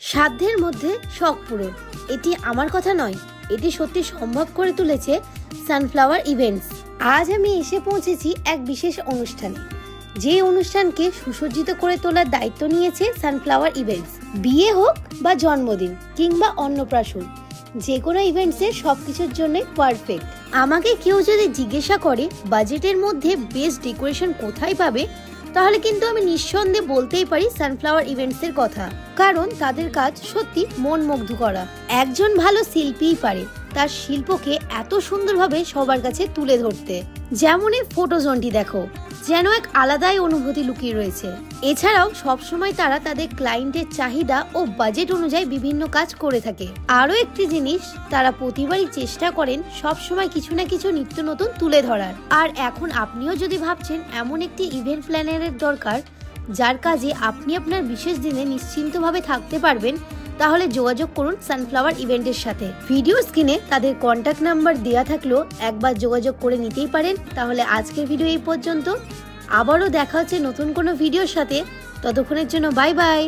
সাধ্যের মধ্যে শখ পূরণ, এটি আমার কথা নয়, এটি সত্যি সম্ভব করে তুলেছে সানফ্লাওয়ার ইভেন্টস। আজ আমি এসে পৌঁছেছি এক বিশেষ অনুষ্ঠানে, যে অনুষ্ঠানকে সুসজ্জিত করে তোলার দায়িত্ব নিয়েছে সানফ্লাওয়ার ইভেন্টস। বিয়ে হোক বা জন্মদিন কিংবা অন্নপ্রাশন, যে কোনো ইভেন্টসের সবকিছুর জন্য পারফেক্ট। আমাকে কেউ যদি জিজ্ঞাসা করে বাজেটের মধ্যে বেস্ট ডেকোরেশন কোথায় পাবে, তাহলে কিন্তু আমি নিঃসন্দেহে বলতেই পারি সানফ্লাওয়ার ইভেন্টস এর কথা, কারণ তাদের কাজ সত্যি মন মুগ্ধ করা। একজন ভালো শিল্পীই পারে তার শিল্পকে এত সুন্দরভাবে সবার কাছে তুলে ধরতে। যেমন এই ফটো জোনটি দেখো, যেন এক আলাদাই অনুভূতি লুকিয়ে রয়েছে। এছাড়াও সবসময় তারা তাদের ক্লায়েন্টের চাহিদা ও বাজেট অনুযায়ী বিভিন্ন কাজ করে থাকে। আরো একটি জিনিস, তারা প্রতিবারই চেষ্টা করেন সবসময় কিছু না কিছু নিত্য নতুন তুলে ধরার। আর এখন আপনিও যদি ভাবছেন এমন একটি ইভেন্ট প্ল্যানারের দরকার যার কাজে আপনি আপনার বিশেষ দিনে নিশ্চিন্তভাবে থাকতে পারবেন, তাহলে যোগাযোগ করুন সানফ্লাওয়ার ইভেন্টের সাথে। ভিডিও স্ক্রিনে তাদের কন্ট্যাক্ট নাম্বার দেওয়া থাকলেও একবার যোগাযোগ করে নিতেই পারেন। তাহলে আজকের ভিডিও এই পর্যন্ত, আবারও দেখা হচ্ছে নতুন কোনো ভিডিওর সাথে। ততক্ষণের জন্য বাই বাই।